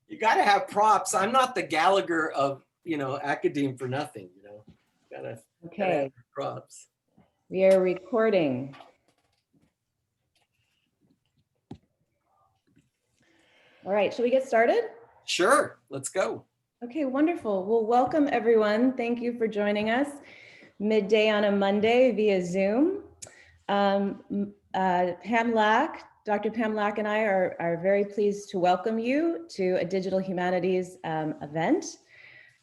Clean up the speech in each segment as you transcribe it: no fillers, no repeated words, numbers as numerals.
You got to have props. I'm not the Gallagher of, academe for nothing, Gotta have props. We are recording. All right, shall we get started? Sure, let's go. Okay, wonderful. Well, welcome everyone. Thank you for joining us midday on a Monday via Zoom. Pam Lack, Dr. Pam Lack and I are very pleased to welcome you to a Digital Humanities event.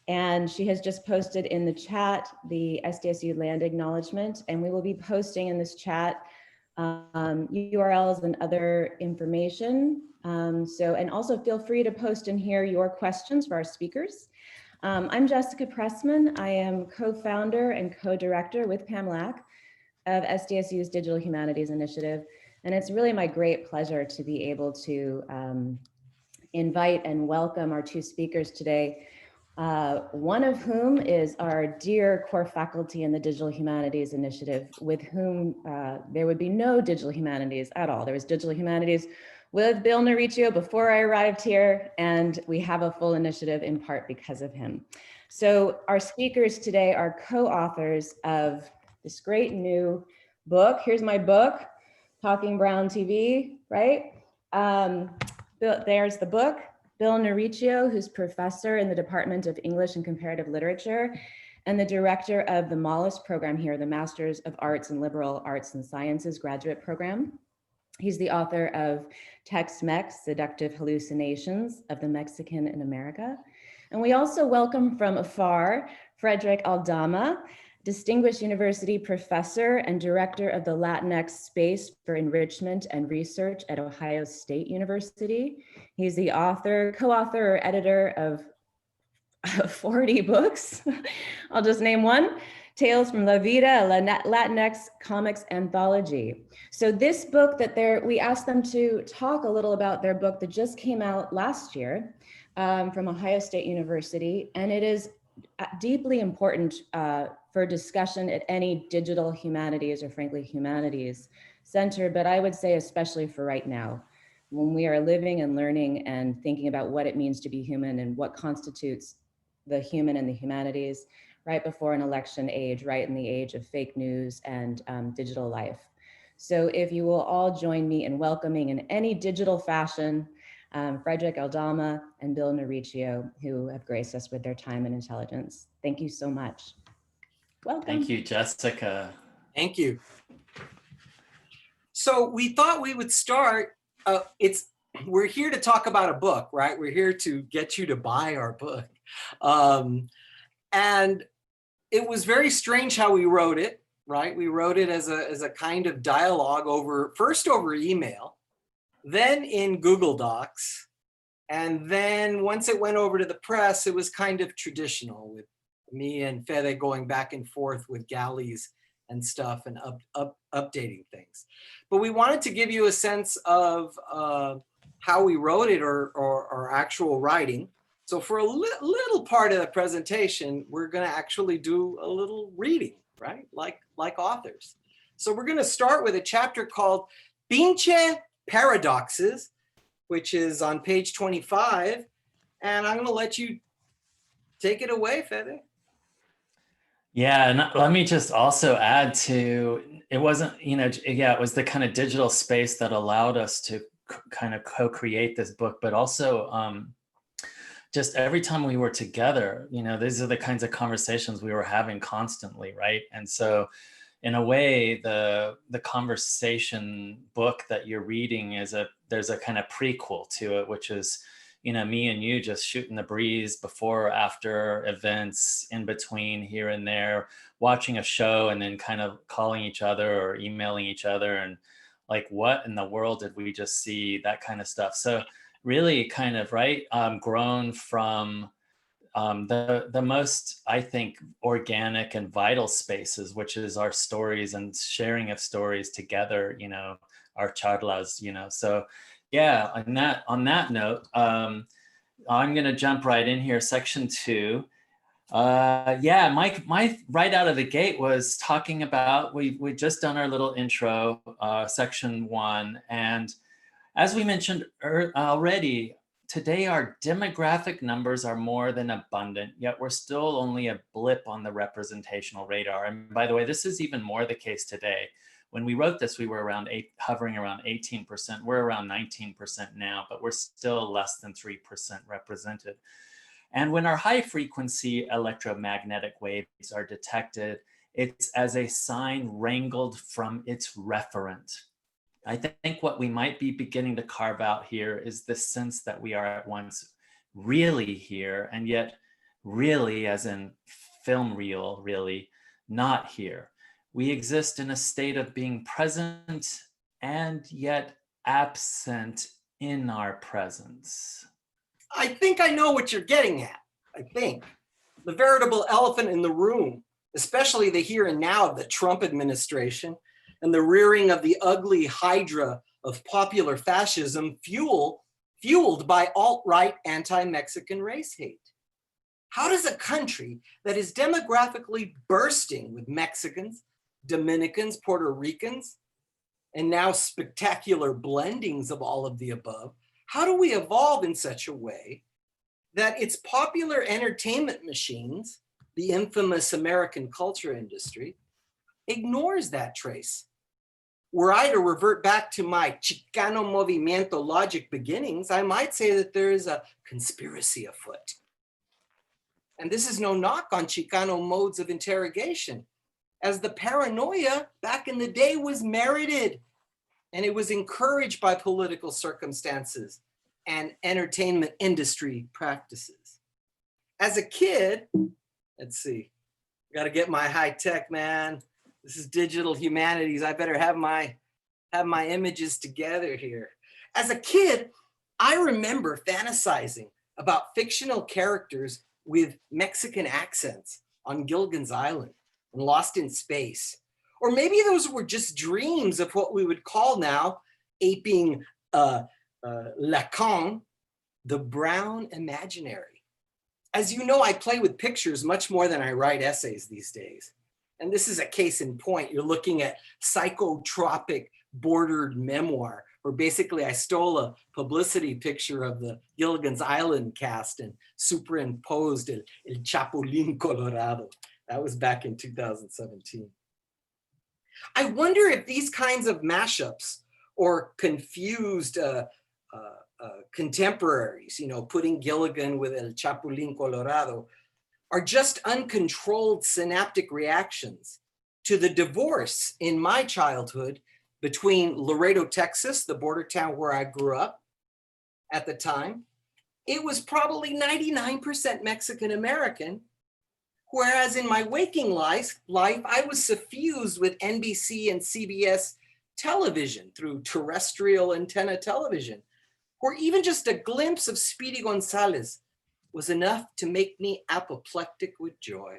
And she has just posted in the chat the SDSU land acknowledgement, and we will be posting in this chat URLs and other information. And also feel free to post in here your questions for our speakers. I'm Jessica Pressman. I am co-founder and co-director with Pam Lack of SDSU's Digital Humanities Initiative. And it's really my great pleasure to be able to invite and welcome our two speakers today. One of whom is our dear core faculty in the Digital Humanities Initiative, with whom there would be no digital humanities at all. There was digital humanities with Bill Nericcio before I arrived here, and we have a full initiative in part because of him. So our speakers today are co-authors of this great new book. Here's my book, Talking Brown TV, right? There's the book. Bill Nericcio, who's professor in the Department of English and Comparative Literature and the director of the MALAS program here, the Masters of Arts and Liberal Arts and Sciences graduate program. He's the author of Tex-Mex, Seductive Hallucinations of the Mexican in America. And we also welcome from afar, Federick Aldama, Distinguished University Professor and Director of the Latinx Space for Enrichment and Research at Ohio State University. He's the author, co-author or editor of 40 books. I'll just name one, Tales from La Vida, a Latinx comics anthology. So this book we asked them to talk a little about their book that just came out last year from Ohio State University. And it is deeply important for discussion at any digital humanities or frankly humanities center, but I would say especially for right now, when we are living and learning and thinking about what it means to be human and what constitutes the human and the humanities right before an election age, right in the age of fake news and digital life. So if you will all join me in welcoming in any digital fashion, Federick Aldama and Bill Nericcio, who have graced us with their time and intelligence. Thank you so much. Welcome. Thank you, Jessica. Thank you. So we thought we would start, we're here to talk about a book, right? We're here to get you to buy our book. And it was very strange how we wrote it, right? We wrote it as a kind of dialogue first over email, then in Google Docs. And then once it went over to the press, it was kind of traditional with me and Fede going back and forth with galleys and stuff and updating things. But we wanted to give you a sense of how we wrote it or actual writing. So for a little part of the presentation, we're gonna actually do a little reading, right? Like authors. So we're gonna start with a chapter called Pincha Paradoxes, which is on page 25. And I'm gonna let you take it away, Fede. Yeah, and let me just also add to, it wasn't, it was the kind of digital space that allowed us to kind of co-create this book, but also just every time we were together, these are the kinds of conversations we were having constantly, right? And so in a way, the conversation book that you're reading there's a kind of prequel to it, which is, me and you just shooting the breeze before or after events, in between here and there, watching a show and then kind of calling each other or emailing each other and like, what in the world did we just see? That kind of stuff. So really kind of, right, grown from the most, I think, organic and vital spaces, which is our stories and sharing of stories together, our charlas, so yeah, on that note, I'm going to jump right in here, section 2. Yeah, my right out of the gate was talking about, we just done our little intro, section 1. And as we mentioned already, today our demographic numbers are more than abundant, yet we're still only a blip on the representational radar. And by the way, this is even more the case today. When we wrote this, we were hovering around 18%. We're around 19% now, but we're still less than 3% represented. And when our high frequency electromagnetic waves are detected, it's as a sign wrangled from its referent. I think what we might be beginning to carve out here is the sense that we are at once really here, and yet really, as in film reel, really not here. We exist in a state of being present and yet absent in our presence. I think I know what you're getting at. I think the veritable elephant in the room, especially the here and now of the Trump administration and the rearing of the ugly hydra of popular fascism fueled by alt-right anti-Mexican race hate. How does a country that is demographically bursting with Mexicans, Dominicans, Puerto Ricans, and now spectacular blendings of all of the above, how do we evolve in such a way that its popular entertainment machines, the infamous American culture industry, ignores that trace? Were I to revert back to my Chicano movimiento logic beginnings, I might say that there is a conspiracy afoot. And this is no knock on Chicano modes of interrogation, as the paranoia back in the day was merited, and it was encouraged by political circumstances and entertainment industry practices. As a kid, let's see, gotta get my high tech, man. This is digital humanities. I better have my images together here. As a kid, I remember fantasizing about fictional characters with Mexican accents on Gilligan's Island and Lost in Space. Or maybe those were just dreams of what we would call now aping Lacan, the brown imaginary. As you know, I play with pictures much more than I write essays these days. And this is a case in point. You're looking at psychotropic bordered memoir, where basically I stole a publicity picture of the Gilligan's Island cast and superimposed El Chapulín Colorado. That was back in 2017. I wonder if these kinds of mashups or confused contemporaries, you know, putting Gilligan with El Chapulín Colorado, are just uncontrolled synaptic reactions to the divorce in my childhood between Laredo, Texas, the border town where I grew up at the time. It was probably 99% Mexican American, whereas in my waking life, I was suffused with NBC and CBS television through terrestrial antenna television, where even just a glimpse of Speedy Gonzalez was enough to make me apoplectic with joy.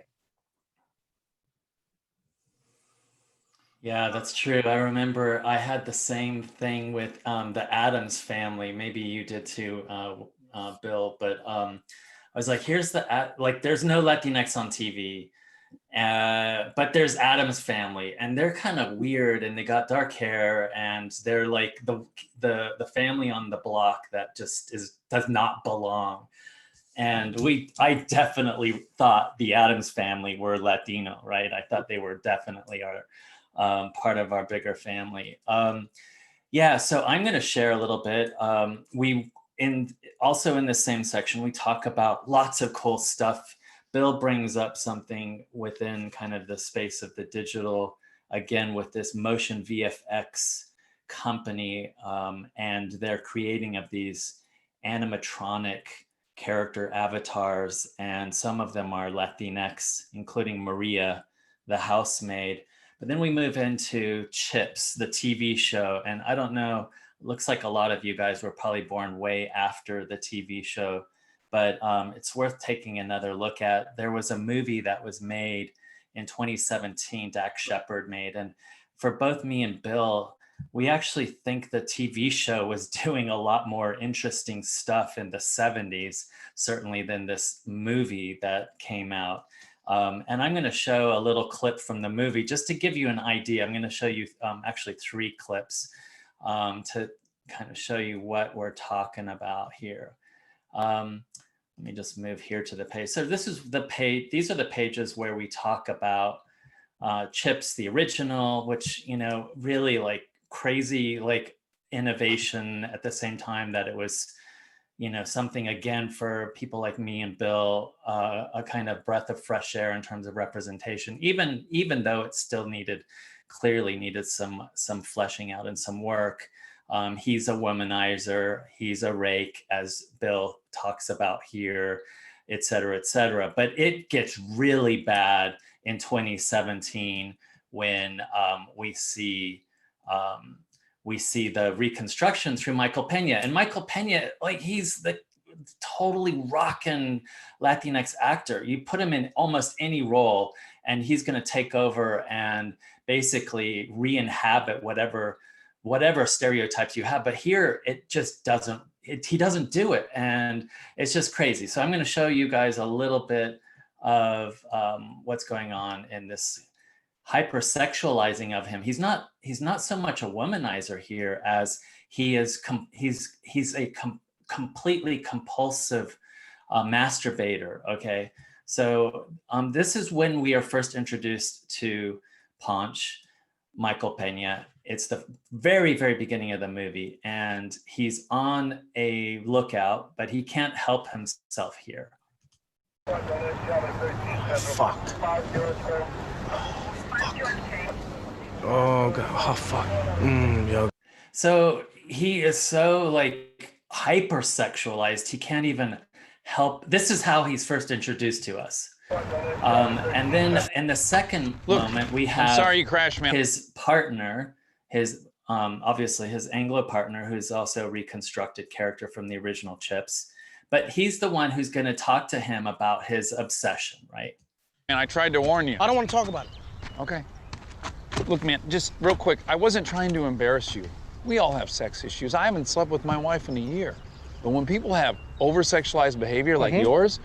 Yeah, that's true. I remember I had the same thing with the Addams Family. Maybe you did too, Bill. But I was like, here's there's no Latinx on TV, but there's Addams Family, and they're kind of weird, and they got dark hair, and they're like the family on the block that just does not belong. And I definitely thought the Addams Family were Latino, right? I thought they were definitely part of our bigger family. Yeah, so I'm going to share a little bit. Also in the same section, we talk about lots of cool stuff. Bill brings up something within kind of the space of the digital, again, with this motion VFX company and their creating of these animatronic character avatars, and some of them are Latinx, including Maria, the housemaid. But then we move into Chips, the TV show. And I don't know, looks like a lot of you guys were probably born way after the TV show, but it's worth taking another look at. There was a movie that was made in 2017, Dax Shepard made. And for both me and Bill, we actually think the TV show was doing a lot more interesting stuff in the 70s, certainly than this movie that came out. And I'm going to show a little clip from the movie just to give you an idea. I'm going to show you actually 3 clips to kind of show you what we're talking about here. Let me just move here to the page. So this is the page. These are the pages where we talk about Chips, the original, which, you know, really like crazy, like innovation at the same time that it was, you know, something again for people like me and Bill, a kind of breath of fresh air in terms of representation, even though it still clearly needed some fleshing out and some work. He's a womanizer, he's a rake, as Bill talks about here, et cetera, but it gets really bad in 2017 when we see the reconstruction through Michael Pena. And Michael Pena, like, he's the totally rockin' Latinx actor. You put him in almost any role and he's gonna take over and basically re-inhabit whatever stereotypes you have. But here, it just doesn't, he doesn't do it. And it's just crazy. So I'm gonna show you guys a little bit of what's going on in this hypersexualizing of him. He's not so much a womanizer here as he's a completely compulsive masturbator. Okay, so this is when we are first introduced to Ponch, Michael Pena. It's the very, very beginning of the movie, and he's on a lookout, but he can't help himself here. Fuck. Oh god. Oh fuck. Yo. So he is so like hypersexualized, he can't even help. This is how he's first introduced to us. And then in the second moment, we have I'm sorry you crashed, man. His partner, his obviously his Anglo partner, who's also a reconstructed character from the original Chips. But he's the one who's going to talk to him about his obsession, right? And I tried to warn you. I don't want to talk about it. Okay. Look, man, just real quick, I wasn't trying to embarrass you. We all have sex issues. I haven't slept with my wife in a year. But when people have over-sexualized behavior like yours,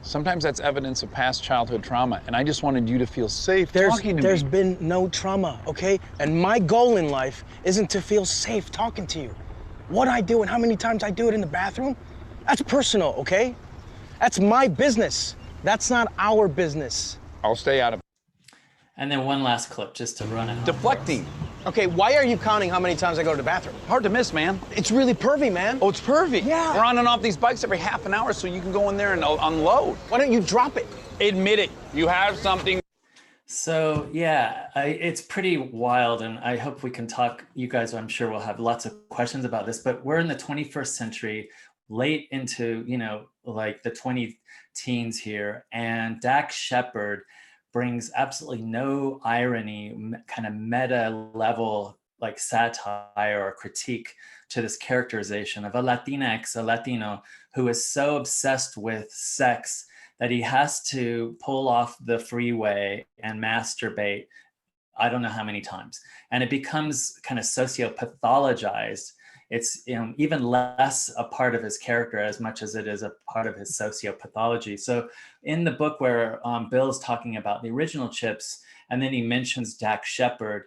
sometimes that's evidence of past childhood trauma. And I just wanted you to feel safe talking to me. There's been no trauma, okay? And my goal in life isn't to feel safe talking to you. What I do and how many times I do it in the bathroom, that's personal, okay? That's my business. That's not our business. I'll stay out of it. And then one last clip just to run it. Deflecting. Okay, why are you counting how many times I go to the bathroom? Hard to miss, man. It's really pervy, man. Oh, it's pervy. Yeah. We're on and off these bikes every half an hour so you can go in there and unload. Why don't you drop it? Admit it. You have something. So yeah, it's pretty wild, and I hope we can talk. You guys, I'm sure, will have lots of questions about this, but we're in the 21st century, late into, you know, like the 20-teens here, and Dax Shepard brings absolutely no irony, kind of meta level like satire or critique to this characterization of a Latinx, a Latino, who is so obsessed with sex that he has to pull off the freeway and masturbate I don't know how many times. And it becomes kind of socio-pathologized. It's even less a part of his character as much as it is a part of his sociopathology. So in the book where Bill's talking about the original Chips, and then he mentions Dax Shepard,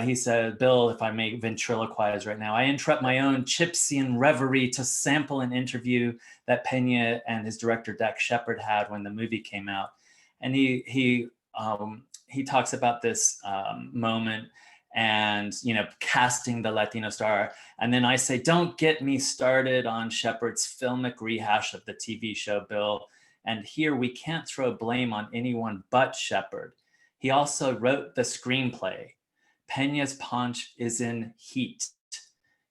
he said, Bill, if I may ventriloquize right now, I interrupt my own Chipsian reverie to sample an interview that Pena and his director Dax Shepard had when the movie came out. And he talks about this moment and, casting the Latino star. And then I say, don't get me started on Shepard's filmic rehash of the TV show, Bill. And here we can't throw blame on anyone but Shepard. He also wrote the screenplay. Pena's Ponch is in heat.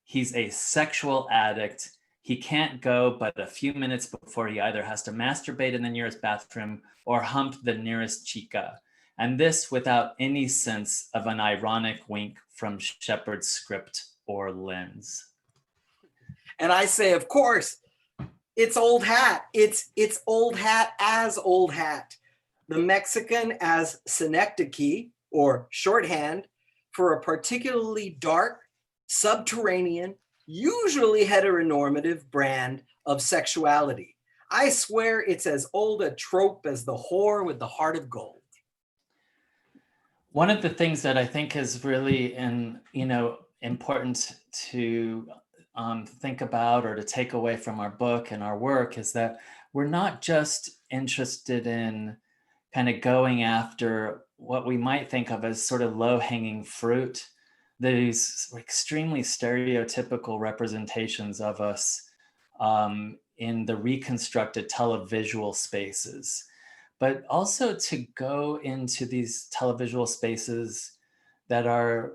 He's a sexual addict. He can't go but a few minutes before he either has to masturbate in the nearest bathroom or hump the nearest chica. And this without any sense of an ironic wink from Shepard's script or lens. And I say, of course, it's old hat. It's old hat as old hat. The Mexican as synecdoche, or shorthand, for a particularly dark, subterranean, usually heteronormative brand of sexuality. I swear it's as old a trope as the whore with the heart of gold. One of the things that I think is really important to think about or to take away from our book and our work is that we're not just interested in kind of going after what we might think of as sort of low-hanging fruit, these extremely stereotypical representations of us in the reconstructed televisual spaces, but also to go into these televisual spaces that are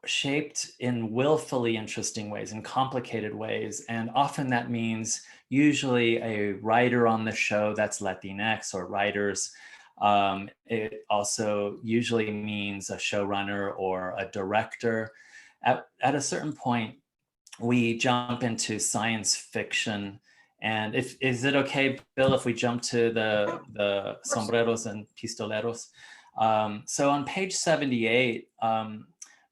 shaped in willfully interesting ways, in complicated ways. And often that means usually a writer on the show that's Latinx or writers. It also usually means a showrunner or a director. At a certain point, we jump into science fiction. And is it okay, Bill, if we jump to the sombreros and pistoleros? So on page 78,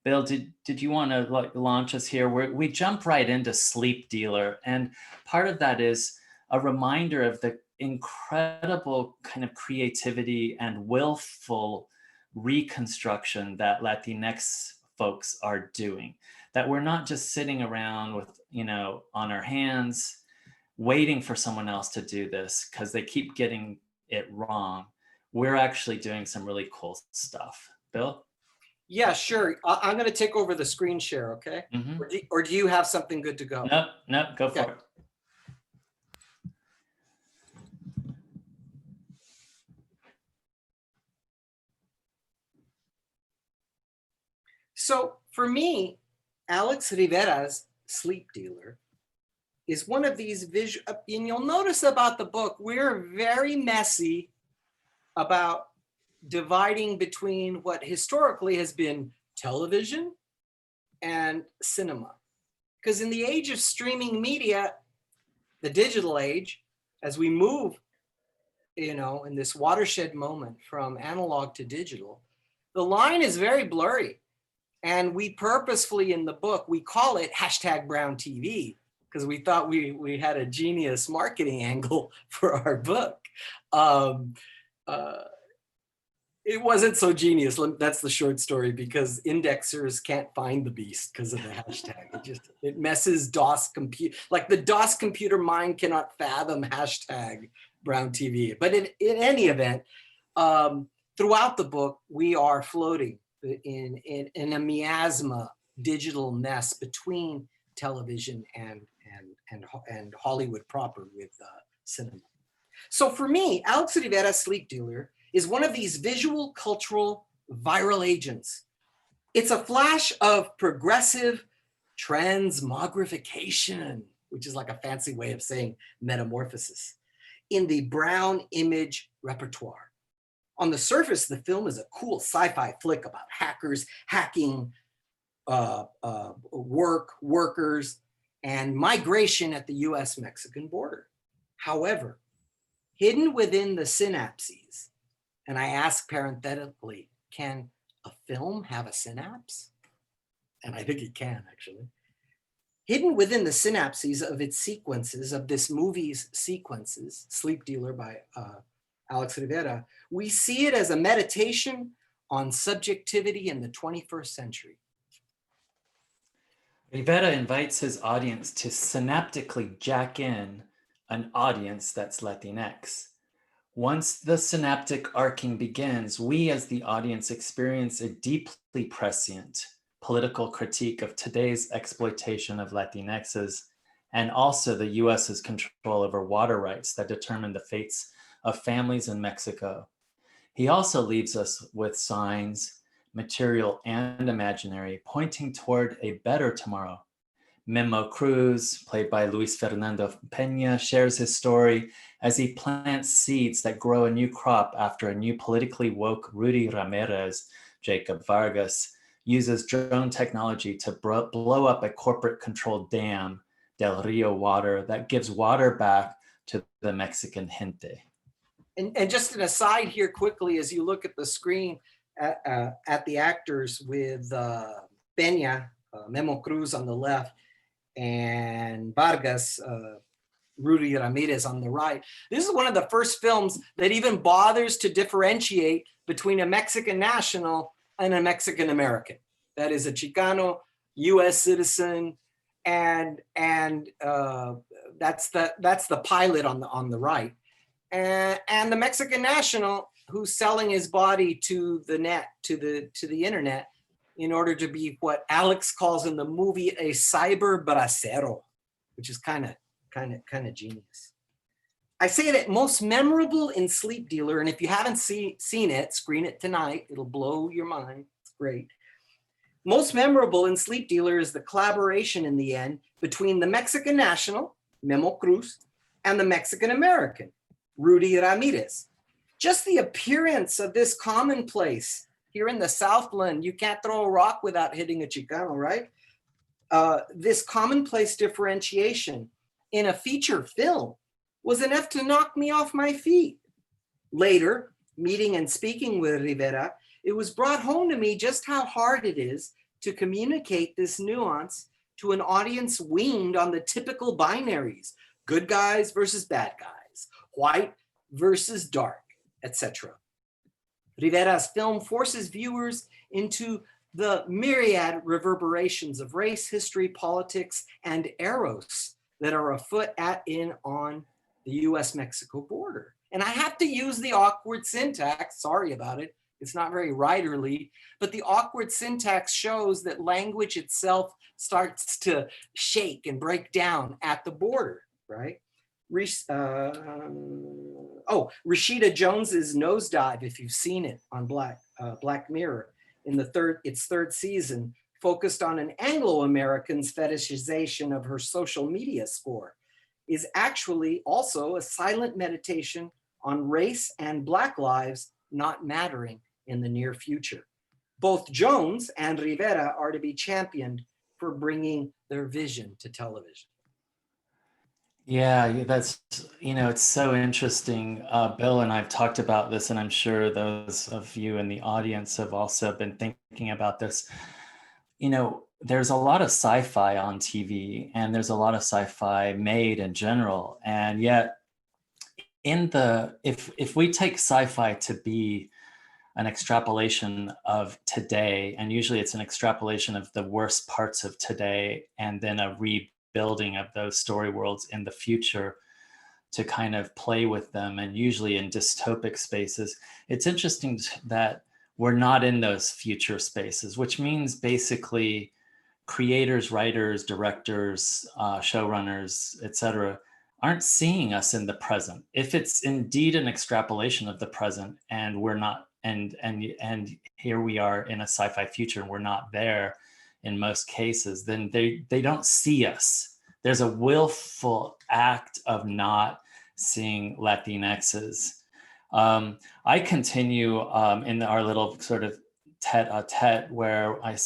Bill, did you want to launch us here? We jump right into Sleep Dealer. And part of that is a reminder of the incredible kind of creativity and willful reconstruction that Latinx folks are doing. That we're not just sitting around with, on our hands, waiting for someone else to do this because they keep getting it wrong. We're actually doing some really cool stuff. Bill? Yeah, sure. I'm going to take over the screen share, okay? Mm-hmm. Or do you have something good to go? No, go for it. So for me, Alex Rivera's Sleep Dealer is one of these visual, and you'll notice about the book, we're very messy about dividing between what historically has been television and cinema. Because in the age of streaming media, the digital age, as we move, in this watershed moment from analog to digital, the line is very blurry. And we purposefully in the book, we call it #Brown TV because we thought we had a genius marketing angle for our book. It wasn't so genius. That's the short story, because indexers can't find the beast because of the hashtag. It messes DOS compute. Like the DOS computer mind cannot fathom #Brown TV. But in any event, throughout the book, we are floating in a miasma digital mess between television and Hollywood proper with cinema. So for me, Alex Rivera's Sleep Dealer is one of these visual cultural viral agents. It's a flash of progressive transmogrification, which is like a fancy way of saying metamorphosis, in the brown image repertoire. On the surface, the film is a cool sci-fi flick about hackers hacking workers and migration at the US-Mexican border. However, hidden within the synapses, and I ask parenthetically, can a film have a synapse? And I think it can, actually. Hidden within the synapses of its sequences, of this movie's sequences, Sleep Dealer by Alex Rivera, we see it as a meditation on subjectivity in the 21st century. Rivera invites his audience to synaptically jack in an audience that's Latinx. Once the synaptic arcing begins, we as the audience experience a deeply prescient political critique of today's exploitation of Latinxes and also the US's control over water rights that determine the fates of families in Mexico. He also leaves us with signs, material and imaginary, pointing toward a better tomorrow. Memo Cruz, played by Luis Fernando Peña, shares his story as he plants seeds that grow a new crop after a new politically woke Rudy Ramirez, Jacob Vargas, uses drone technology to blow up a corporate-controlled dam, Del Rio Water, that gives water back to the Mexican gente. And just an aside here quickly, as you look at the screen at the actors with Peña, Memo Cruz on the left, and Vargas, Rudy Ramirez on the right. This is one of the first films that even bothers to differentiate between a Mexican national and a Mexican American. That is a Chicano, US citizen, That's the pilot on the right, and the Mexican national who's selling his body to the net, to the internet, in order to be what Alex calls in the movie a cyber bracero, which is kind of genius. I say that most memorable in Sleep Dealer, and if you haven't seen it, screen it tonight. It'll blow your mind. It's great. Most memorable in Sleep Dealer is the collaboration in the end between the Mexican national, Memo Cruz, and the Mexican American, Rudy Ramirez. Just the appearance of this commonplace here in the Southland, you can't throw a rock without hitting a Chicano, right? This commonplace differentiation in a feature film was enough to knock me off my feet. Later, meeting and speaking with Rivera, it was brought home to me just how hard it is to communicate this nuance to an audience weaned on the typical binaries, good guys versus bad guys, white versus dark, etc. Rivera's film forces viewers into the myriad reverberations of race, history, politics, and eros that are afoot on the US-Mexico border. And I have to use the awkward syntax, sorry about it, it's not very writerly, but the awkward syntax shows that language itself starts to shake and break down at the border, right? Rashida Jones's Nosedive, if you've seen it on Black Mirror, in its third season, focused on an Anglo-American's fetishization of her social media score, is actually also a silent meditation on race and Black lives not mattering in the near future. Both Jones and Rivera are to be championed for bringing their vision to television. Yeah, that's, it's so interesting. Bill and I've talked about this, and I'm sure those of you in the audience have also been thinking about this. There's a lot of sci-fi on TV, and there's a lot of sci-fi made in general. And yet, if we take sci-fi to be an extrapolation of today, and usually it's an extrapolation of the worst parts of today, and then a rebuilding of those story worlds in the future to kind of play with them, and usually in dystopic spaces. It's interesting that we're not in those future spaces, which means basically creators, writers, directors, showrunners, etc., aren't seeing us in the present. If it's indeed an extrapolation of the present, and we're not, and here we are in a sci-fi future, and we're not there in most cases, then they don't see us. There's a willful act of not seeing Latinxes. I continue in our little sort of tete-a-tete where I,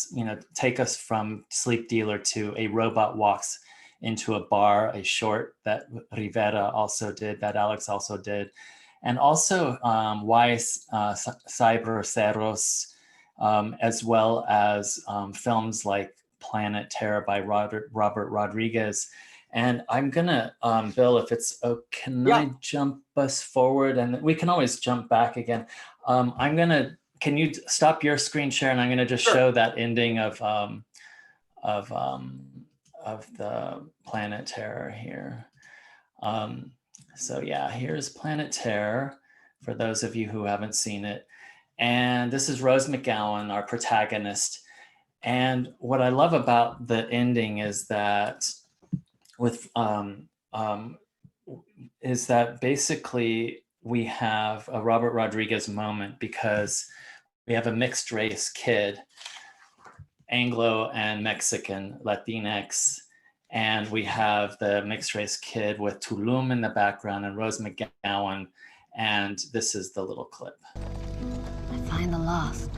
take us from Sleep Dealer to A Robot Walks into a Bar, a short that Rivera also did, that Alex also did, and also Why Cyberceros, as well as films like Planet Terror by Robert Rodriguez. And I'm gonna, Bill, if it's, can I jump us forward, and we can always jump back again. Can you stop your screen share, and I'm gonna just show that ending of the Planet Terror here. So yeah, here's Planet Terror for those of you who haven't seen it. And this is Rose McGowan, our protagonist. And what I love about the ending is that is that basically we have a Robert Rodriguez moment, because we have a mixed race kid, Anglo and Mexican, Latinx, and we have the mixed race kid with Tulum in the background and Rose McGowan, and this is the little clip. I find the lost,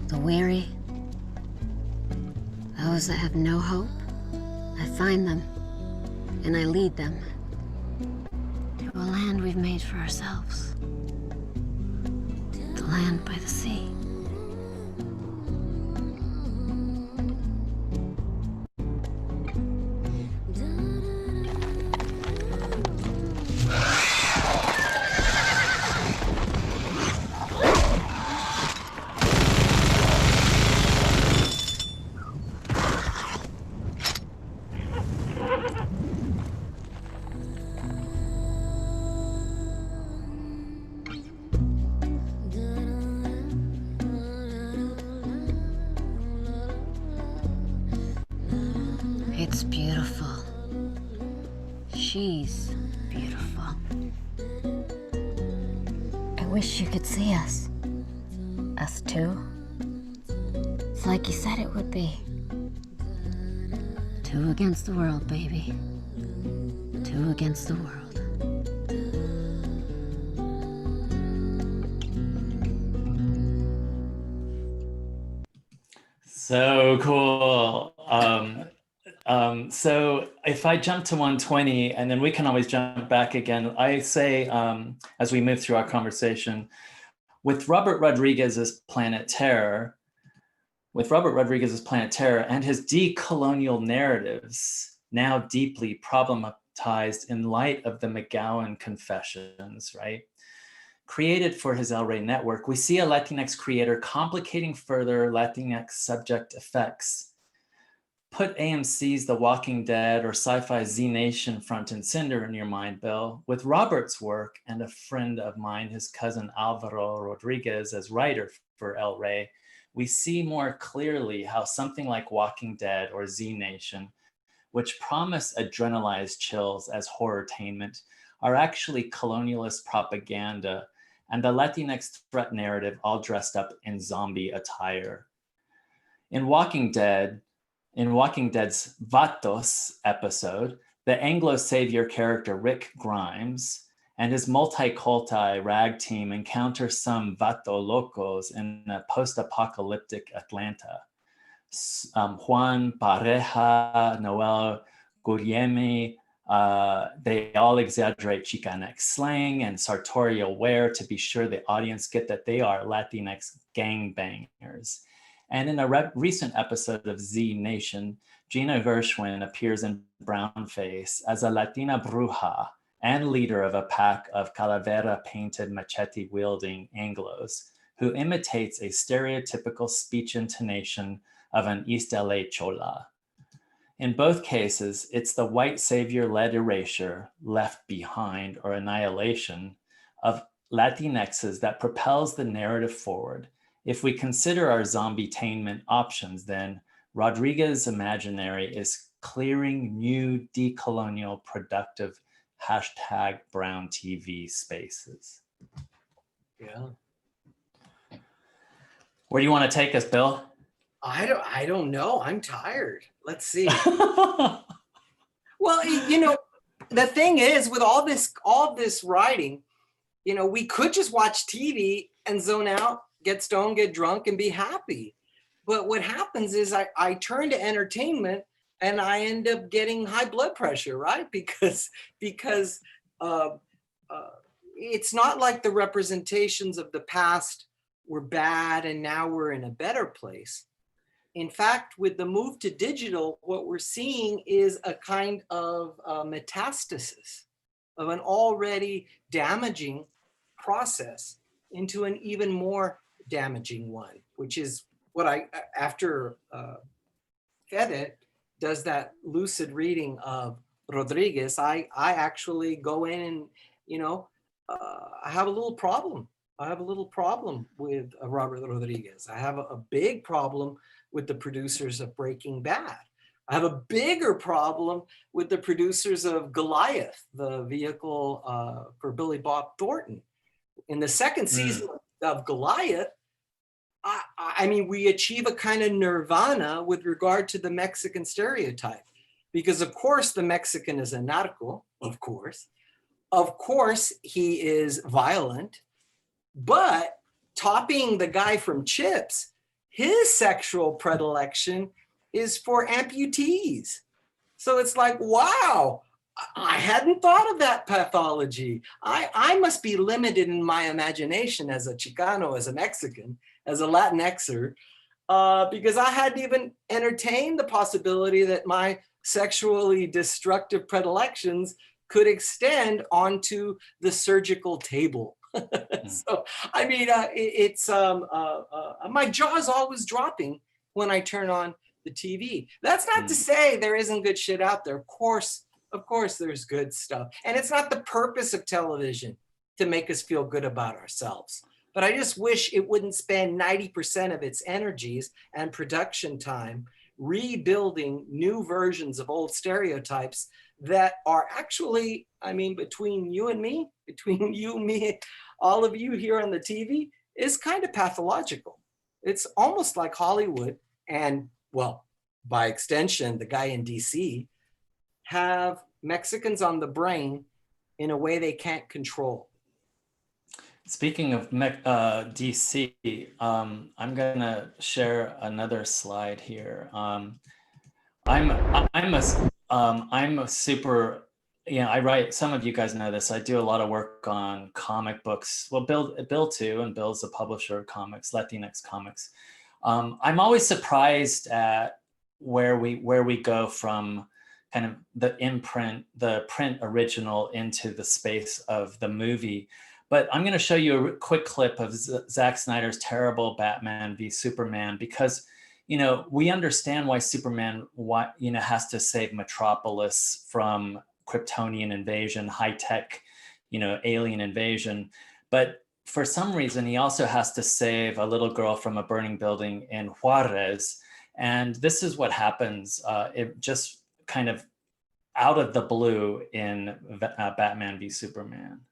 the weary, those that have no hope. I find them, and I lead them to a land we've made for ourselves, the land by the sea. It's beautiful. She's beautiful. I wish you could see us. Us two. It's like you said it would be. Two against the world, baby. Two against the world. So cool. So if I jump to 120, and then we can always jump back again, I say, as we move through our conversation, with Robert Rodriguez's Planet Terror and his decolonial narratives, now deeply problematized in light of the McGowan Confessions, right? Created for his El Rey network, we see a Latinx creator complicating further Latinx subject effects. Put AMC's The Walking Dead or sci-fi Z Nation front and center in your mind, Bill. With Robert's work and a friend of mine, his cousin Alvaro Rodriguez, as writer for El Rey, we see more clearly how something like Walking Dead or Z Nation, which promise adrenalized chills as horrortainment, are actually colonialist propaganda and the Latinx threat narrative all dressed up in zombie attire. In Walking Dead's Vatos episode, the Anglo savior character Rick Grimes and his multi-culti rag team encounter some Vato locos in a post-apocalyptic Atlanta. Juan, Pareja, Noel, Guglielmi, they all exaggerate Chicanx slang and sartorial wear to be sure the audience get that they are Latinx gangbangers. And in a recent episode of Z Nation, Gina Gershwin appears in brownface as a Latina bruja and leader of a pack of calavera-painted machete-wielding Anglos who imitates a stereotypical speech intonation of an East LA chola. In both cases, it's the white savior-led erasure, left behind, or annihilation of Latinxes that propels the narrative forward. If we consider our zombie-tainment options, then Rodriguez's imaginary is clearing new decolonial productive #brown TV spaces. Yeah. Where do you want to take us, Bill? I don't know. I'm tired. Let's see. Well, you know, the thing is with all this writing, you know, we could just watch TV and zone out, get stoned, get drunk, and be happy. But what happens is I turn to entertainment and I end up getting high blood pressure, right? Because it's not like the representations of the past were bad and now we're in a better place. In fact, with the move to digital, what we're seeing is a kind of metastasis of an already damaging process into an even more damaging one, which is what after Federick does that lucid reading of Rodriguez, I actually go in and, you know, I have a little problem. I have a little problem with Robert Rodriguez. I have a big problem with the producers of Breaking Bad. I have a bigger problem with the producers of Goliath, the vehicle for Billy Bob Thornton. In the second season of Goliath, I mean, we achieve a kind of nirvana with regard to the Mexican stereotype, because of course the Mexican is a narco, of course he is violent, but topping the guy from Chips, his sexual predilection is for amputees. So it's like, wow, I hadn't thought of that pathology. I must be limited in my imagination as a Chicano, as a Mexican, as a Latinxer, because I hadn't even entertained the possibility that my sexually destructive predilections could extend onto the surgical table. So, I mean, my jaw's always dropping when I turn on the TV. That's not to say there isn't good shit out there. Of course there's good stuff. And it's not the purpose of television to make us feel good about ourselves. But I just wish it wouldn't spend 90% of its energies and production time rebuilding new versions of old stereotypes that are actually, I mean, between you and me, between you, me, all of you here on the TV, is kind of pathological. It's almost like Hollywood and, well, by extension, the guy in DC, have Mexicans on the brain in a way they can't control. Speaking of DC, I'm gonna share another slide here. I'm a super, I write, some of you guys know this, I do a lot of work on comic books. Well, Bill too, and Bill's a publisher of comics, Latinx comics. I'm always surprised at where we go from kind of the print original into the space of the movie. But I'm going to show you a quick clip of Zack Snyder's terrible Batman v Superman, because we understand why Superman has to save Metropolis from Kryptonian invasion, high-tech alien invasion, but for some reason he also has to save a little girl from a burning building in Juarez. And this is what happens, it just kind of out of the blue in Batman v Superman.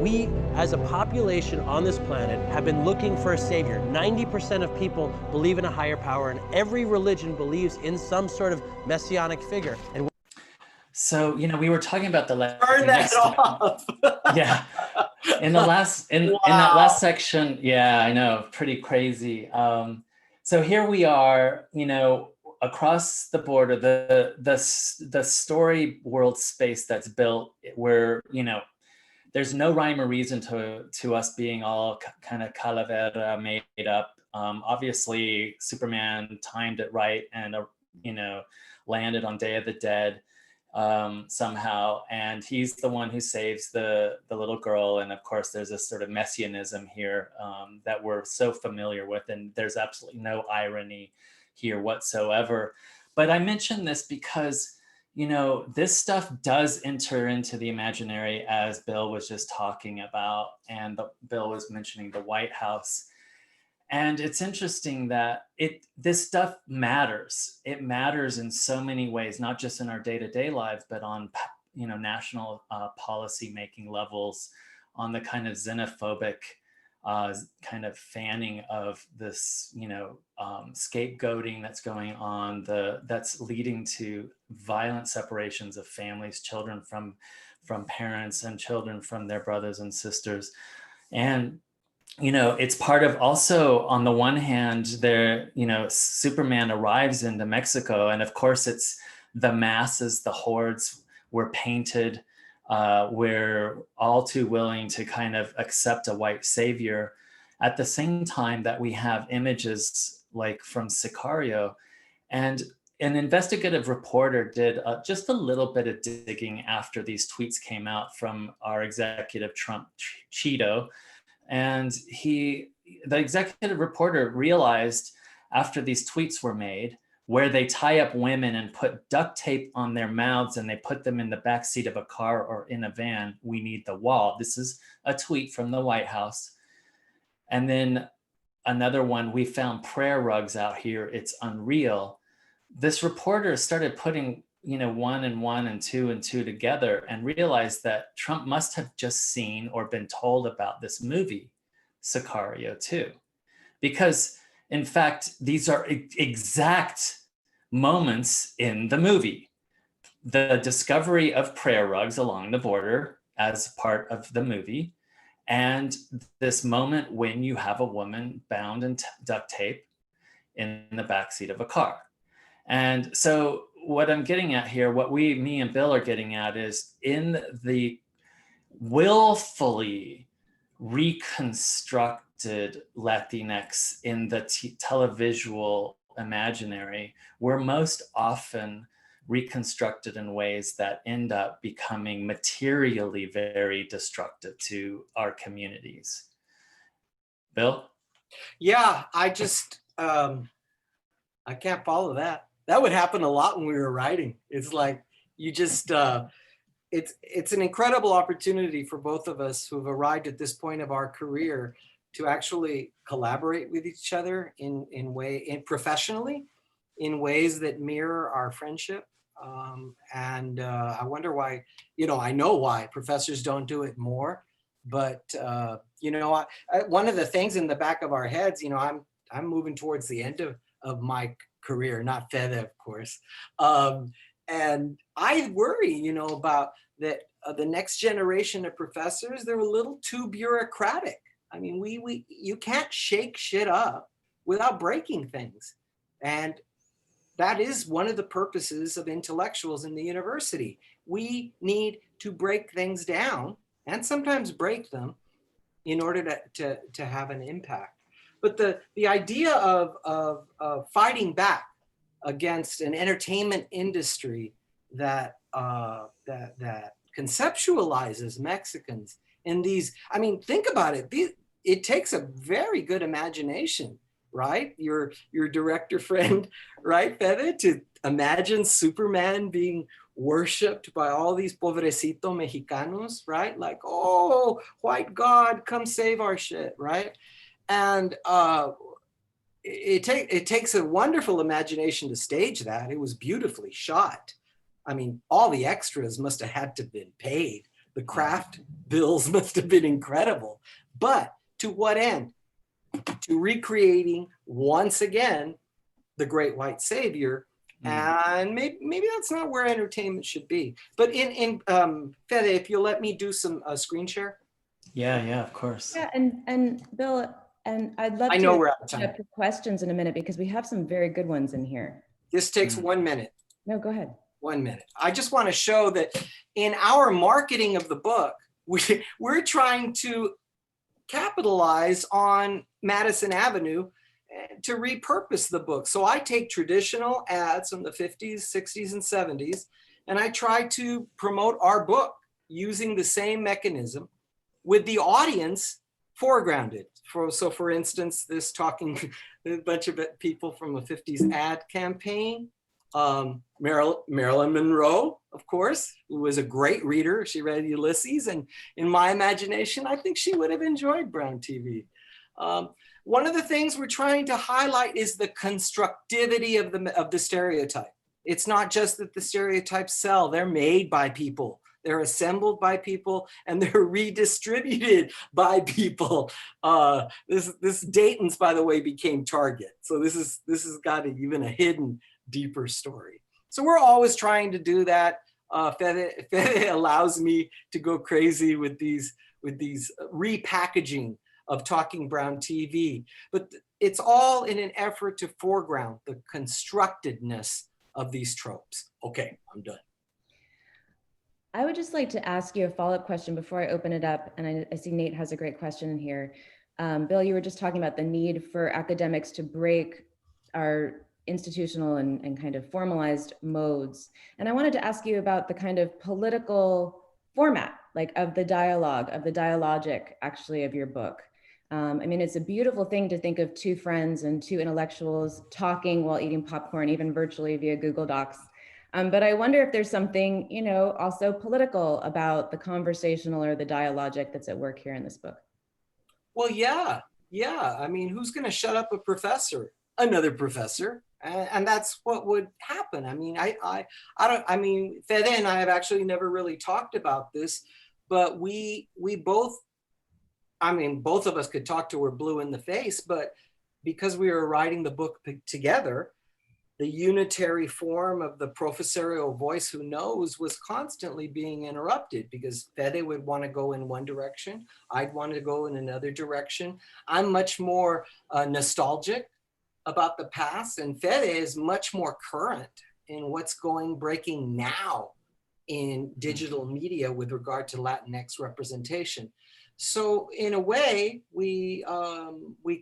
We, as a population on this planet, have been looking for a savior. 90% of people believe in a higher power, and every religion believes in some sort of messianic figure. And so, we were talking about the last. Turn that off. Yeah, in that last section, yeah, I know, pretty crazy. So here we are, across the border, the story world space that's built where there's no rhyme or reason to us being all kind of calavera made up. Obviously, Superman timed it right and landed on Day of the Dead somehow, and he's the one who saves the little girl. And of course, there's a sort of messianism here that we're so familiar with, and there's absolutely no irony here whatsoever. But I mention this because this stuff does enter into the imaginary, as Bill was just talking about, and Bill was mentioning the White House. And it's interesting that this stuff matters. It matters in so many ways, not just in our day-to-day lives, but on national policy making levels, on the kind of xenophobic kind of fanning of this, scapegoating that's going on, that's leading to violent separations of families, children from parents, and children from their brothers and sisters. And it's part of also, on the one hand, Superman arrives into Mexico, and of course it's the masses, the hordes were painted. We're all too willing to kind of accept a white savior, at the same time that we have images like from Sicario. And an investigative reporter did just a little bit of digging after these tweets came out from our executive Trump Cheeto. And the executive reporter realized after these tweets were made, where they tie up women and put duct tape on their mouths and they put them in the backseat of a car or in a van, we need the wall. This is a tweet from the White House. And then another one, we found prayer rugs out here, it's unreal. This reporter started putting, 1 and 1 and 2 and 2 together, and realized that Trump must have just seen or been told about this movie, Sicario 2. Because in fact, these are exact moments in the movie. The discovery of prayer rugs along the border as part of the movie, and this moment when you have a woman bound in duct tape in the backseat of a car. And so what I'm getting at here, what me and Bill are getting at, is in the willfully reconstructed Latinx in the televisual imaginary, we're most often reconstructed in ways that end up becoming materially very destructive to our communities. Bill? Yeah, I just, I can't follow that. That would happen a lot when we were writing. It's like, you just, it's an incredible opportunity for both of us who've arrived at this point of our career to actually collaborate with each other in professionally in ways that mirror our friendship. And I wonder why, I know why professors don't do it more, but one of the things in the back of our heads, I'm moving towards the end of my career, not Fede, of course. And I worry, about that the next generation of professors, they're a little too bureaucratic. I mean, you can't shake shit up without breaking things. And that is one of the purposes of intellectuals in the university. We need to break things down and sometimes break them in order to have an impact. But the idea of fighting back against an entertainment industry that conceptualizes Mexicans in these, I mean, think about it. It takes a very good imagination, right? Your director friend, right, Fede, to imagine Superman being worshipped by all these pobrecito Mexicanos, right? Like, oh, white God, come save our shit, right? And it takes a wonderful imagination to stage that. It was beautifully shot. I mean, all the extras must have had to have been paid. The craft bills must have been incredible. But to what end? To recreating once again the great white savior. And maybe that's not where entertainment should be. But in Fede, if you'll let me do some screen share. Yeah, of course. Yeah, and Bill, and I'd love I to know we're out of time. get to questions in a minute because we have some very good ones in here. This takes 1 minute. No, go ahead. 1 minute. I just want to show that in our marketing of the book, we're trying to capitalize on Madison Avenue to repurpose the book. So I take traditional ads from the 50s, 60s, and 70s, and I try to promote our book using the same mechanism with the audience foregrounded. So for instance, this talking a bunch of people from a 50s ad campaign, Marilyn Monroe, of course, who was a great reader. She read Ulysses, and in my imagination, I think she would have enjoyed Brown TV. One of the things we're trying to highlight is the constructivity of the stereotype. It's not just that the stereotypes sell, they're made by people. They're assembled by people and they're redistributed by people. This Dayton's, by the way, became Target. So this has got even a hidden, deeper story. So we're always trying to do that. Fede allows me to go crazy with these repackaging of Talking Brown TV, but it's all in an effort to foreground the constructedness of these tropes. Okay, I'm done. I would just like to ask you a follow-up question before I open it up, and I see Nate has a great question in here. Bill, you were just talking about the need for academics to break our institutional and kind of formalized modes. And I wanted to ask you about the kind of political format, like of the dialogue, of the dialogic actually of your book. I mean, it's a beautiful thing to think of two friends and two intellectuals talking while eating popcorn, even virtually via Google Docs. But I wonder if there's something, also political about the conversational or the dialogic that's at work here in this book. Well, yeah. I mean, who's going to shut up a professor? Another professor. And that's what would happen. I mean, I mean, Fede and I have actually never really talked about this, but we both, I mean, both of us could talk till we're blue in the face, but because we were writing the book together, the unitary form of the professorial voice who knows was constantly being interrupted because Fede would want to go in one direction. I'd want to go in another direction. I'm much more nostalgic about the past, and Fede is much more current in what's breaking now in digital media with regard to Latinx representation. So in a way, we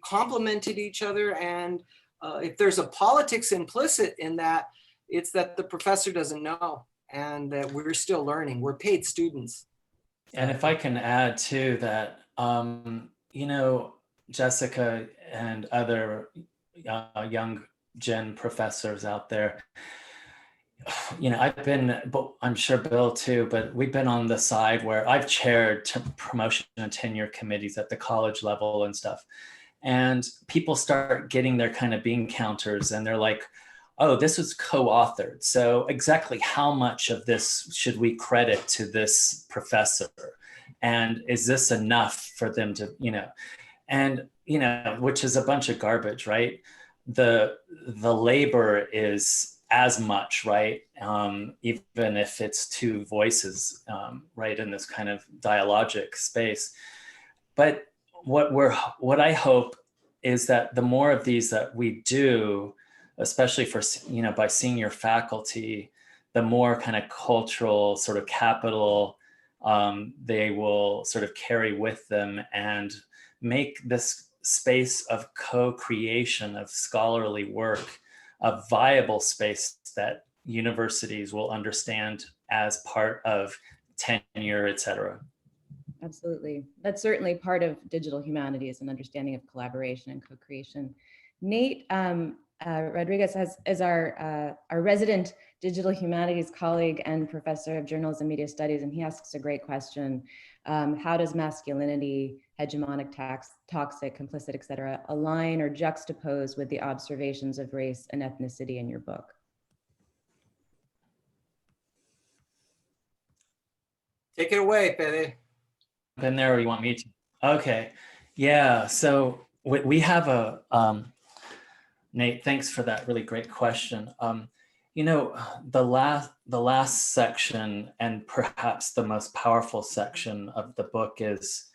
complemented each other, and if there's a politics implicit in that, it's that the professor doesn't know and that we're still learning. We're paid students. And if I can add to that, you know, Jessica and other young gen professors out there, you know, I've been, but I'm sure Bill too, but we've been on the side where I've chaired promotion and tenure committees at the college level and stuff. And people start getting their kind of bean counters and they're like, oh, this was co-authored. So exactly how much of this should we credit to this professor? And is this enough for them to, you know, and, you know, which is a bunch of garbage, right? The labor is as much, right? Even if it's two voices, right, in this kind of dialogic space. But what I hope is that the more of these that we do, especially for, you know, by senior faculty, the more kind of cultural sort of capital they will sort of carry with them and make this space of co-creation of scholarly work a viable space that universities will understand as part of tenure, et cetera. Absolutely. That's certainly part of digital humanities and understanding of collaboration and co-creation. Nate Rodriguez is our resident digital humanities colleague and professor of journalism and media studies, and he asks a great question. How does masculinity, hegemonic, toxic, complicit, et cetera, align or juxtapose with the observations of race and ethnicity in your book? Take it away, Fede. Been there, or you want me to? Okay, yeah. So we have a Nate. Thanks for that really great question. You know, the last section and perhaps the most powerful section of the book is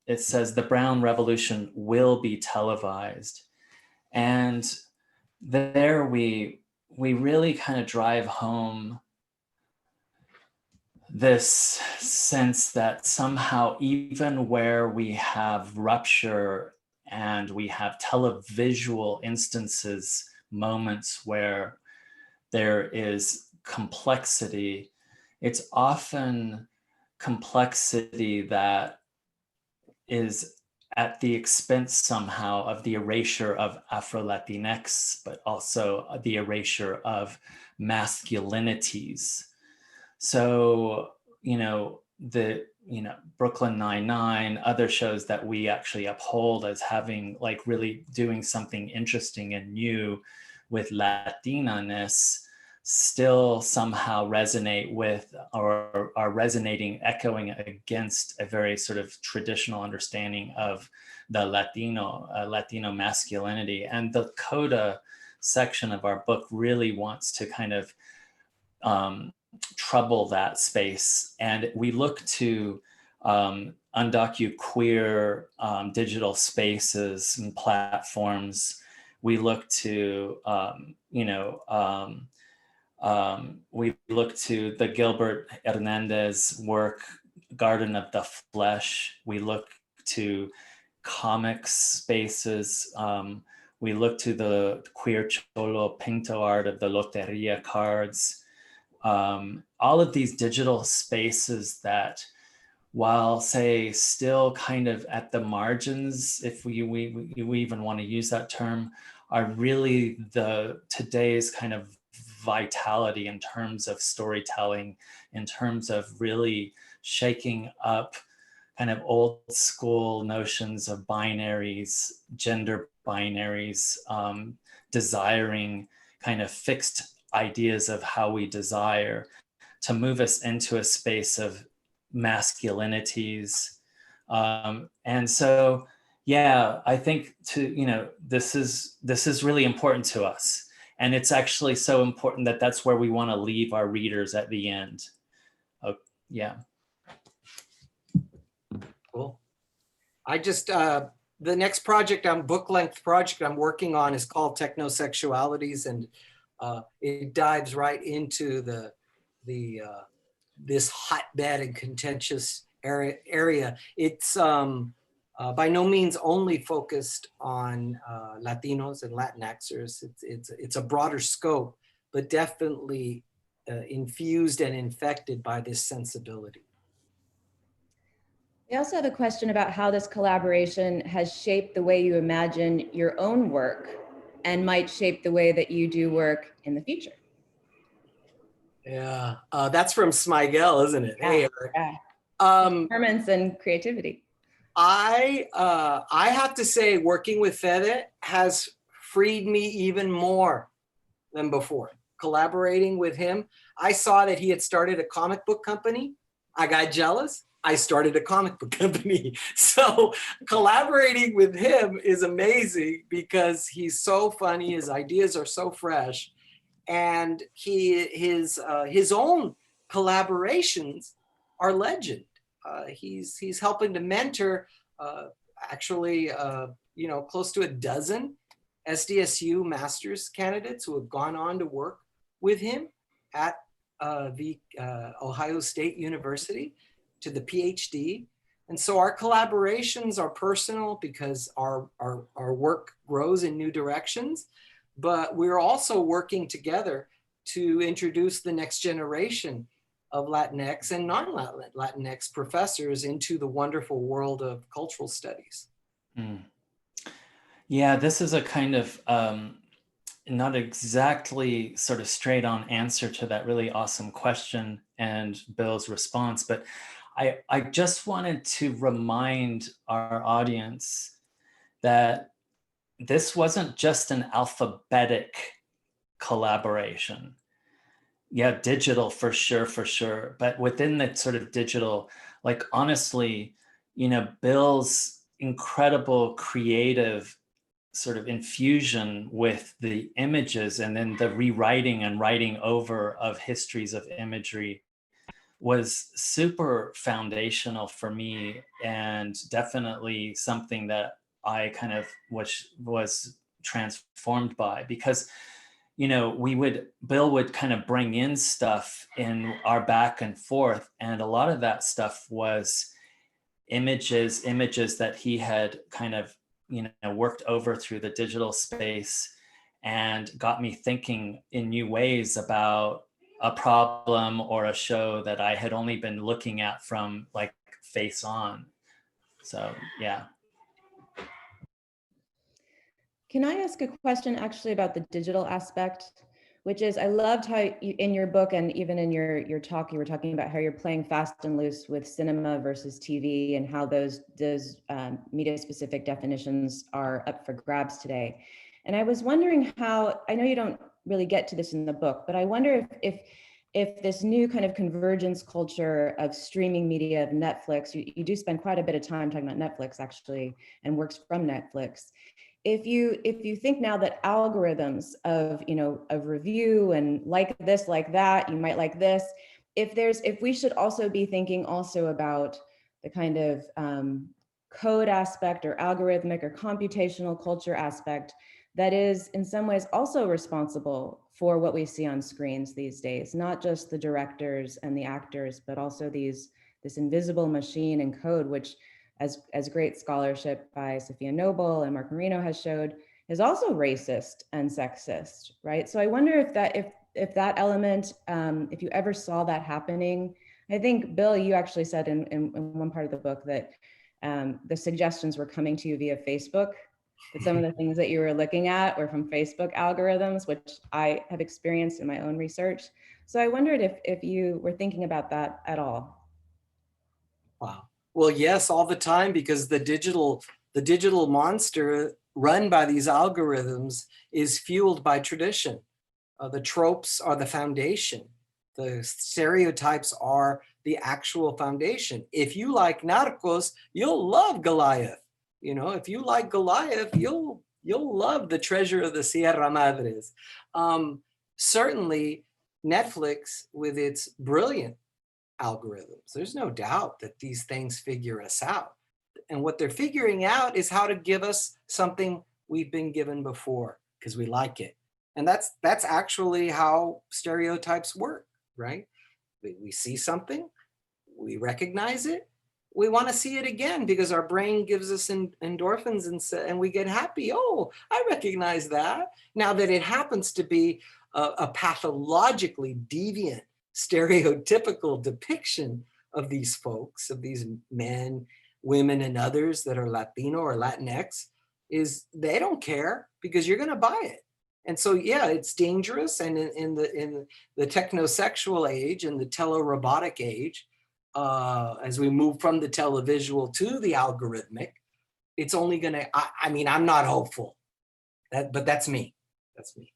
it says the Brown Revolution will be televised, and there we really kind of drive home this sense that somehow even where we have rupture and we have televisual instances, moments where there is complexity, it's often complexity that is at the expense somehow of the erasure of Afro-Latinx, but also the erasure of masculinities. So, you know, Brooklyn Nine-Nine, other shows that we actually uphold as having like really doing something interesting and new with Latina-ness still somehow resonate with or are resonating, echoing against a very sort of traditional understanding of the Latino masculinity. And the coda section of our book really wants to kind of trouble that space. And we look to undocu-queer digital spaces and platforms. We look to, we look to the Gilbert Hernandez work, Garden of the Flesh. We look to comics spaces. We look to the queer cholo pinto art of the Loteria cards. All of these digital spaces that, while say still kind of at the margins, if we even want to use that term, are really today's kind of vitality in terms of storytelling, in terms of really shaking up kind of old school notions of binaries, gender binaries, desiring kind of fixed ideas of how we desire, to move us into a space of masculinities. And so, yeah, I think this is really important to us. And it's actually so important that that's where we want to leave our readers at the end. Oh, yeah. Cool. I just, the next project, book length project I'm working on is called Technosexualities, and it dives right into this hotbed and contentious area. It's by no means only focused on Latinos and Latinxers. It's a broader scope, but definitely infused and infected by this sensibility. We also have a question about how this collaboration has shaped the way you imagine your own work and might shape the way that you do work in the future. Yeah, that's from Smigel, isn't it? Yeah, Hey, Eric. yeah. Um, Performance and creativity. I have to say, working with Fede has freed me even more than before. Collaborating with him, I saw that he had started a comic book company. I got jealous. I started a comic book company. So collaborating with him is amazing because he's so funny. His ideas are so fresh, and his own collaborations are legend. He's helping to mentor actually close to a dozen SDSU master's candidates who have gone on to work with him at the Ohio State University to the PhD. And so our collaborations are personal because our work grows in new directions, but we're also working together to introduce the next generation of Latinx and non-Latinx professors into the wonderful world of cultural studies. Mm. Yeah, this is a kind of not exactly sort of straight on answer to that really awesome question and Bill's response, but I just wanted to remind our audience that this wasn't just an alphabetic collaboration. Yeah, digital for sure. But within the sort of digital, like honestly, Bill's incredible creative sort of infusion with the images and then the rewriting and writing over of histories of imagery was super foundational for me, and definitely something that I kind of was transformed by, because Bill would kind of bring in stuff in our back and forth, and a lot of that stuff was images that he had kind of worked over through the digital space and got me thinking in new ways about a problem or a show that I had only been looking at from like face on. So yeah. Can I ask a question actually about the digital aspect, which is, I loved how in your book and even in your talk, you were talking about how you're playing fast and loose with cinema versus TV and how those media specific definitions are up for grabs today. And I was wondering how, I know you don't really get to this in the book, but I wonder if this new kind of convergence culture of streaming media of Netflix, you do spend quite a bit of time talking about Netflix actually, and works from Netflix. If you think now that algorithms of review and like this, like that, you might like this, if we should also be thinking also about the kind of code aspect or algorithmic or computational culture aspect that is in some ways also responsible for what we see on screens these days, not just the directors and the actors, but also this invisible machine and code, which as great scholarship by Sophia Noble and Mark Marino has showed, is also racist and sexist, right? So I wonder if that element, if you ever saw that happening. I think, Bill, you actually said in one part of the book that the suggestions were coming to you via Facebook, that some of the things that you were looking at were from Facebook algorithms, which I have experienced in my own research. So I wondered if you were thinking about that at all. Wow. Well, yes, all the time, because the digital monster run by these algorithms is fueled by tradition. The tropes are the foundation. The stereotypes are the actual foundation. If you like Narcos, you'll love Goliath. If you like Goliath, you'll love the Treasure of the Sierra Madres. Certainly, Netflix, with its brilliant algorithms, there's no doubt that these things figure us out. And what they're figuring out is how to give us something we've been given before because we like it. And that's actually how stereotypes work, right? We see something, we recognize it, we want to see it again because our brain gives us endorphins and we get happy. Oh, I recognize that. Now that it happens to be a pathologically deviant, stereotypical depiction of these folks, of these men, women, and others that are Latino or Latinx, is they don't care because you're going to buy it. And so, yeah, it's dangerous. And in the technosexual age and the telerobotic age, as we move from the televisual to the algorithmic, it's only going to, I mean, I'm not hopeful, but that's me. That's me.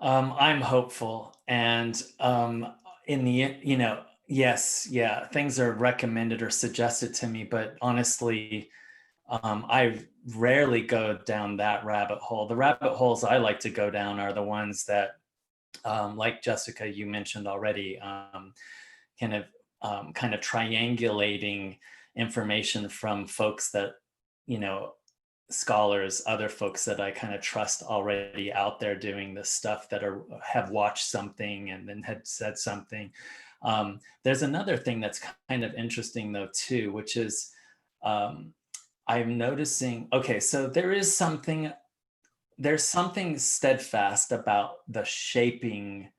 I'm hopeful. And in the, yes, yeah, things are recommended or suggested to me, but honestly, I rarely go down that rabbit hole. The rabbit holes I like to go down are the ones that, like Jessica, you mentioned already, kind of triangulating information from folks that, scholars, other folks that I kind of trust already out there doing this stuff that have watched something and then had said something. There's another thing that's kind of interesting though too, which is I'm noticing, okay, so there's something steadfast about the shaping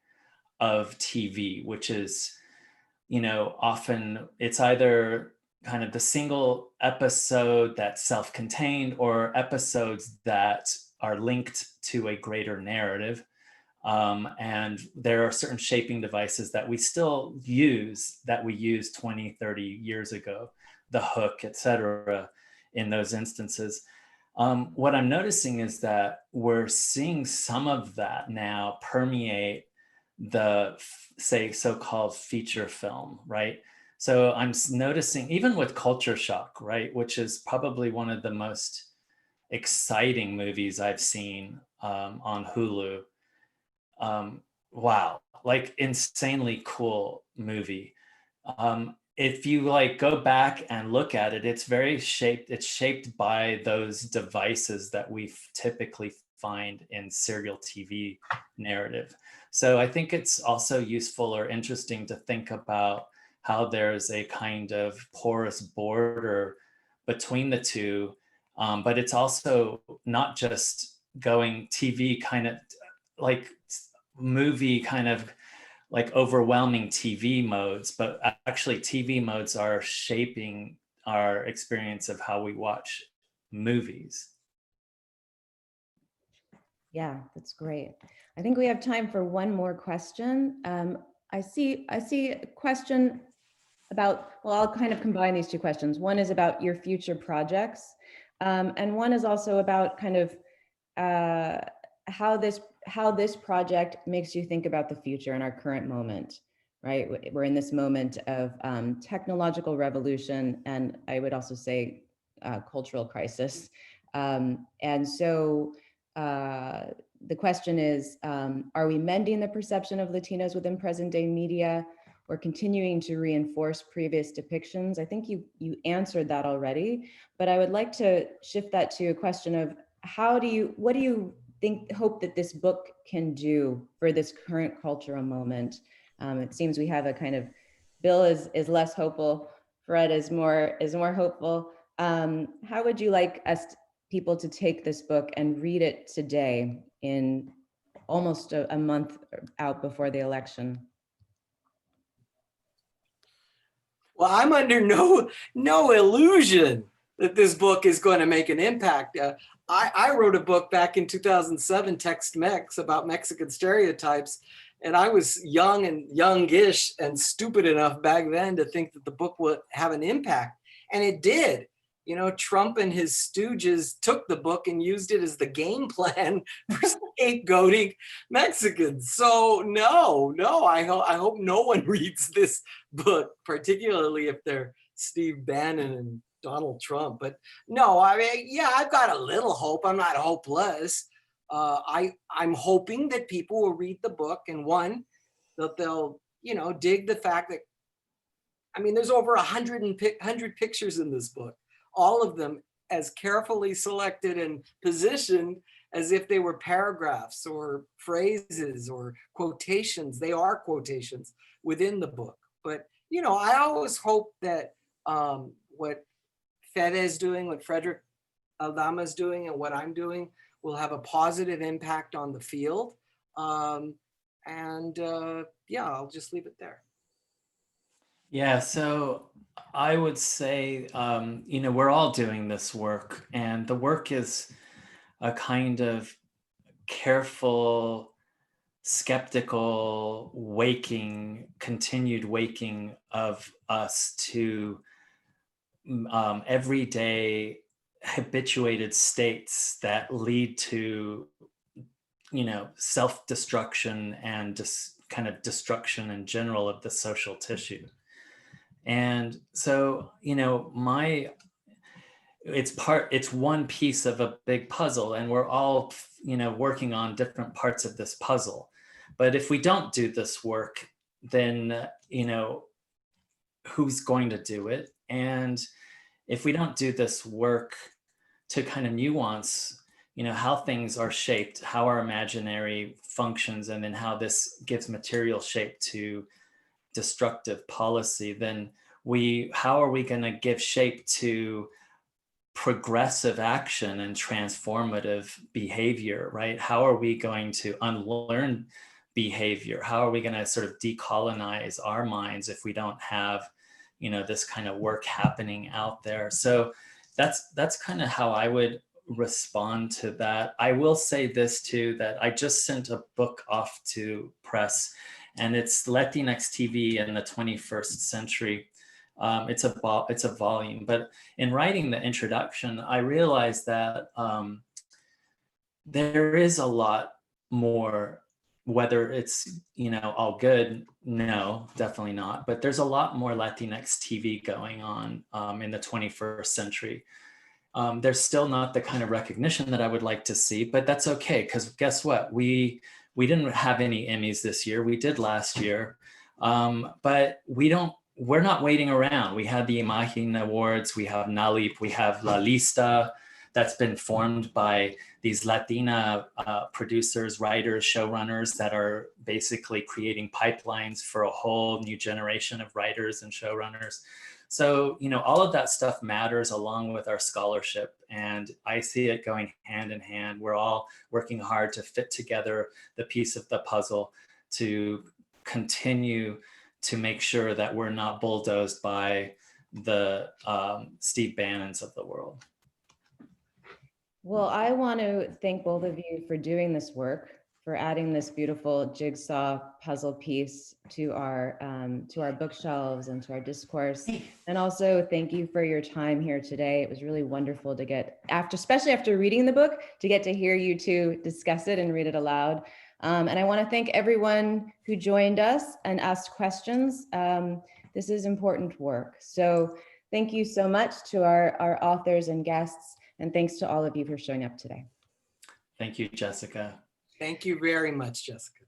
of TV, which is, often it's either kind of the single episode that's self-contained or episodes that are linked to a greater narrative. And there are certain shaping devices that we still use that we used 20, 30 years ago, the hook, et cetera, in those instances. What I'm noticing is that we're seeing some of that now permeate the, say, so-called feature film, right? So I'm noticing, even with Culture Shock, right, which is probably one of the most exciting movies I've seen on Hulu. Wow, like insanely cool movie. If you go back and look at it, it's shaped by those devices that we typically find in serial TV narrative. So I think it's also useful or interesting to think about how there's a kind of porous border between the two, but it's also not just going TV kind of like movie kind of like overwhelming TV modes, but actually TV modes are shaping our experience of how we watch movies. Yeah, that's great. I think we have time for one more question. I see a question about, well, I'll kind of combine these two questions. One is about your future projects, and one is also about kind of how this project makes you think about the future in our current moment, right? We're in this moment of technological revolution, and I would also say cultural crisis. And so the question is, are we mending the perception of Latinos within present day media, or continuing to reinforce previous depictions? I think you answered that already, but I would like to shift that to a question of what do you hope that this book can do for this current cultural moment? It seems we have a kind of, Bill is less hopeful, Fred is more hopeful. How would you like people to take this book and read it today, in almost a month out before the election? Well, I'm under no illusion that this book is going to make an impact. I wrote a book back in 2007, Tex-Mex, about Mexican stereotypes. And I was youngish and stupid enough back then to think that the book would have an impact. And it did. Trump and his stooges took the book and used it as the game plan for scapegoating Mexicans. So no, I hope no one reads this book, particularly if they're Steve Bannon and Donald Trump. But no, I mean, yeah, I've got a little hope. I'm not hopeless. I'm hoping that people will read the book, and one, that they'll, dig the fact that, I mean, there's over 100 pictures in this book, all of them as carefully selected and positioned as if they were paragraphs or phrases or quotations. They are quotations within the book. But, you know, I always hope that what Fed is doing, what Federick Aldama is doing, and what I'm doing will have a positive impact on the field. Yeah, I'll just leave it there. Yeah, so I would say, you know, we're all doing this work, and the work is a kind of careful, skeptical waking, continued waking of us to everyday habituated states that lead to, you know, self-destruction and just kind of destruction in general of the social tissue. And so, you know, it's one piece of a big puzzle, and we're all, you know, working on different parts of this puzzle. But if we don't do this work, then, you know, who's going to do it? And if we don't do this work to kind of nuance, you know, how things are shaped, how our imaginary functions, and then how this gives material shape to destructive policy, then how are we going to give shape to progressive action and transformative behavior, right? How are we going to unlearn behavior? How are we going to sort of decolonize our minds if we don't have, you know, this kind of work happening out there? So that's kind of how I would respond to that. I will say this too, that I just sent a book off to press, and it's Latinx TV in the 21st Century. It's a volume, but in writing the introduction, I realized that there is a lot more, whether it's, you know, all good, no, definitely not, but there's a lot more Latinx TV going on in the 21st century. There's still not the kind of recognition that I would like to see, but that's okay, because guess what? We didn't have any Emmys this year. We did last year, but we're not waiting around. We had the Imagen Awards, we have NALIP, we have La Lista that's been formed by these Latina producers, writers, showrunners that are basically creating pipelines for a whole new generation of writers and showrunners. So, you know, all of that stuff matters along with our scholarship, and I see it going hand in hand. We're all working hard to fit together the piece of the puzzle to continue to make sure that we're not bulldozed by the Steve Bannons of the world. Well, I want to thank both of you for doing this work, for adding this beautiful jigsaw puzzle piece to our bookshelves and to our discourse. And also thank you for your time here today. It was really wonderful to get, especially after reading the book, to get to hear you two discuss it and read it aloud. And I want to thank everyone who joined us and asked questions. This is important work. So thank you so much to our authors and guests, and thanks to all of you for showing up today. Thank you, Jessica. Thank you very much, Jessica.